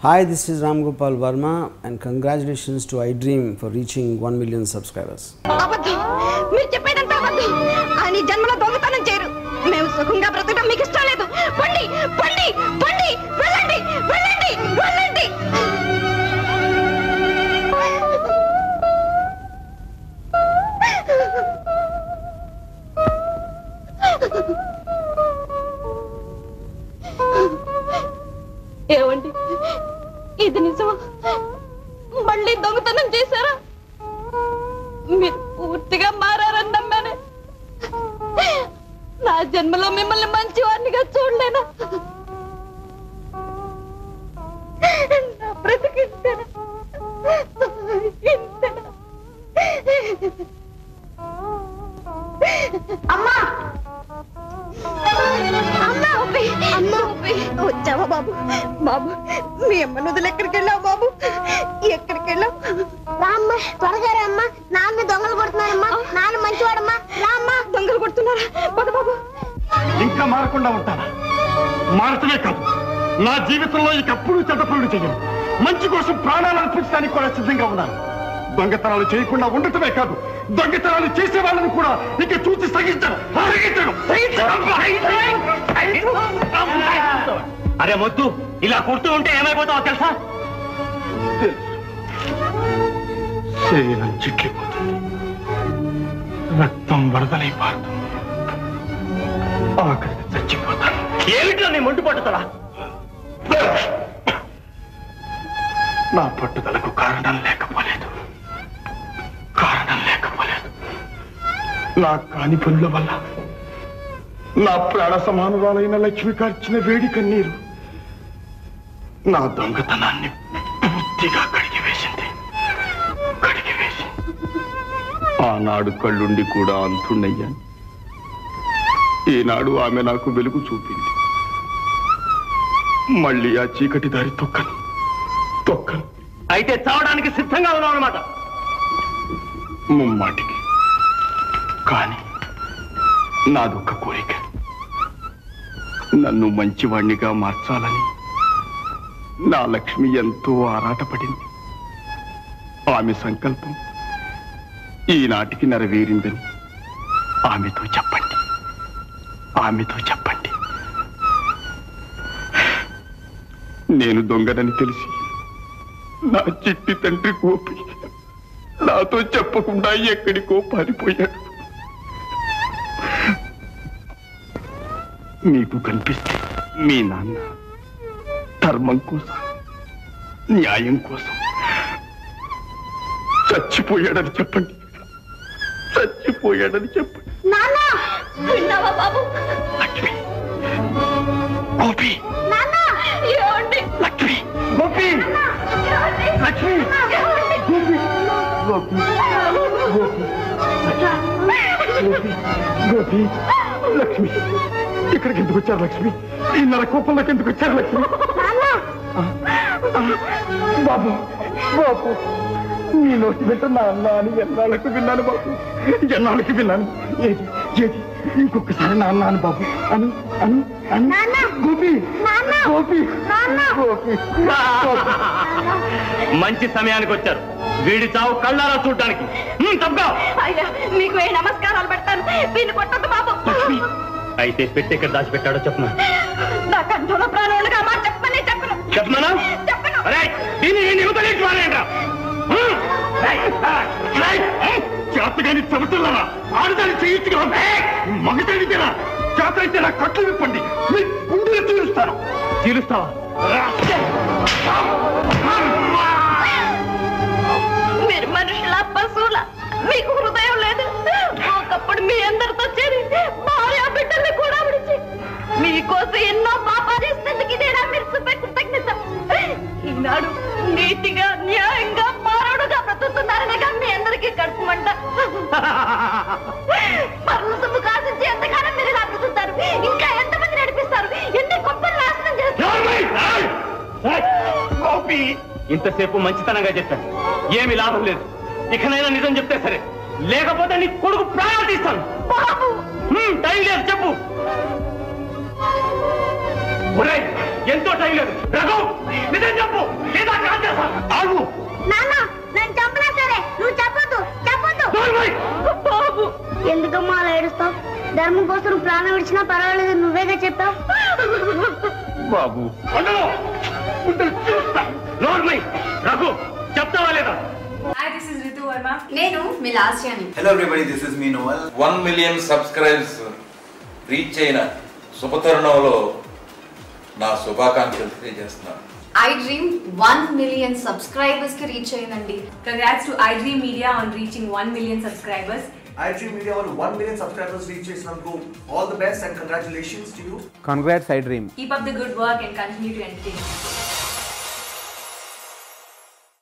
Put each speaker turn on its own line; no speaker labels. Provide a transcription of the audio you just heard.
Hi, this is Ram Gopal Verma and congratulations to iDream for reaching 1 million subscribers.
అబద్ధం మీరు చెప్పేదంతా అబద్ధం ఆయన జన్మలో దొంగతనం చేయరు మేము సుఖంగా బ్రతకడం మీకు ఇష్టం లేదు పండి పండి పండి వెళ్ళండి వెళ్ళండి వెళ్ళండి ఏమండి ఇది నిజమా మళ్ళీ దొంగతనం చేశారా మీరు పూర్తిగా మారారని నమ్మానే నా జన్మలో మిమ్మల్ని మంచివాడినిగా చూడలేనా నా బ్రతికింతేనా ఇంతేనా అమ్మా వచ్చావా బాబు బాబు మీ అమ్మను వదిలి ఎక్కడికి వెళ్ళావు బాబు ఎక్కడికి వెళ్ళావు రామ్మా త్వరగా రామ్మా నాన్న దొంగలు కొడుతున్నారమ్మా నాన్న మంచివాడమ్మా రామ్మా దొంగలు కొడుతున్నారా పద బాబు
ఇంకా మారకుండా ఉంటానా మారటమే కాదు నా జీవితంలో ఇకప్పుడు చెడ్డ పనులు చేయను మంచి కోసం ప్రాణాలు అర్పించడానికి కూడా సిద్ధంగా ఉన్నాను దొంగతనాలు చేయకుండా ఉండటమే కాదు దొంగతనాలు చేసే వాళ్ళని కూడా ఇక చూసి సహించను అరే మొద్దు ఇలా కొడుతూ ఉంటే ఏమైపోతావో తెలుసా శరీరం చిట్లిపోతుంది రక్తం వరదలై పారుతుంది ఆఖరికి చచ్చిపోతాను ఏమిటో నీ మొండి పట్టుదల నా పట్టుదలకు కారణం లేకపోలేదు నా కాని పనుల వల్ల నా ప్రాణ సమానురాలైన లక్ష్మి కార్చిన వేడి కన్నీరు నా దొంగతనాన్ని పూర్తిగా కడిగివేసింది ఆనాడు కళ్ళుండి కూడా అంతున్నయ్యాను ఈనాడు ఆమె నాకు వెలుగు చూపింది మళ్ళీ ఆ చీకటి దారి తొక్కను అయితే చావడానికి సిద్ధంగా ఉన్నావు అన్నమాట ముమ్మాటికి కానీ నాదొక్క కోరిక నన్ను మంచివాణ్ణిగా మార్చాలని నా లక్ష్మి ఎంతో ఆరాటపడింది ఆమె సంకల్పం ఈనాటికి నెరవేరిందని ఆమెతో చెప్పండి నేను దొంగనని తెలిసి నా చిట్టి తండ్రి గోపి నాతో చెప్పకుండా ఎక్కడికో పారిపోయాడు మీకు కనిపిస్తే మీ నాన్న ధర్మం కోసం న్యాయం కోసం చచ్చిపోయాడని చెప్పండి
విన్నావా బాబు
లక్ష్మి గోపి లక్ష్మి గోపి లక్ష్మి గోపి లక్ష్మి ఇక్కడికి ఎందుకు వచ్చారు లక్ష్మి ఈ నర కోపంలోకి ఎందుకు వచ్చారు లక్ష్మి బాబు నీ నోటి వెంట నాన్న అని ఎన్నాళ్ళకి విన్నాను బాబు ఏది ఇంకొకసారి నాన్న అని బాబు అని గోపి మంచి సమయానికి వచ్చారు వీడి చావు కళ్ళారా చూడడానికి
మీకు నమస్కారాలు పెడతాను వీళ్ళు కొట్టద్దు బాబు
అయితే పెట్టి ఎక్కడ దాచిపెట్టాడో చెప్పనా
నా కంఠంలో ప్రాణులుగా మాట చెప్పమనా
చేతగాని చెబుతున్నారా ఆడదాన్ని చేయించుగా మగదాన్ని తినా చేతైతే నా కట్లు విప్పండి మీ గుండెలు చీలుస్తావా
మీరు మనుషుల పశువుల మీకు హృదయం లేదు ఒకప్పుడు మీ అందరితో చేరి భార్య బిడ్డల్ని కూడా విడిచి మీకోసం ఎన్నో పాపాలు చేసినందుకు ఇదేనా మీరు చూపే కృతజ్ఞత ఈనాడు నీతిగా న్యాయంగా మానవుడుగా బ్రతుకుతున్నారనేగా మీ అందరికీ కడుపుమంట పరుల సొమ్ము కాసించి ఎంతకాలం మీరు ఇలా బ్రతుకుతారు ఇంకా ఎంతమంది నడిపిస్తారు ఎన్ని గొప్పలు నాశనం చేస్తారు
ఇంతసేపు మంచితనంగా చెప్పాను ఏమి లాభం లేదు ఇకనైనా నిజం చెప్తే సరే లేకపోతే నీ కొడుకు ప్రాణాలు తీస్తాను
బాబు
ఎంతో టైం లేదు. రఘు నిజం చెప్పు, లేదా కాల్చేస్తా. ఆగు.
నాన్న నేను చంపినా సరే నువ్వు చెప్పొద్దు చెప్పొద్దు. బాబు ఎందుకమ్మా అలా ఏడుస్తావు? ధర్మం కోసం ప్రాణం విడిచినా పర్వాలేదు, నువ్వేగా చెప్పావు.
బాబు రఘు చెప్తావా లేదా?
Hi, this is Ritu Verma. నేను మీ లాస్యాని.
Hello everybody, this is me Noel.
1 million subscribers reach అయిన శుభతరుణంలో నా శుభాకాంక్షలు తెలియజేస్తున్నాను.
iDream 1 million subscribers కి రీచ్ అయిందండి. Congrats to iDream Media on reaching 1 million subscribers.
iDream Media వాళ్ళు 1 million subscribers reach చేసినందుకు all the best and congratulations to you.
Congrats, iDream.
Keep up the good work and continue to entertain.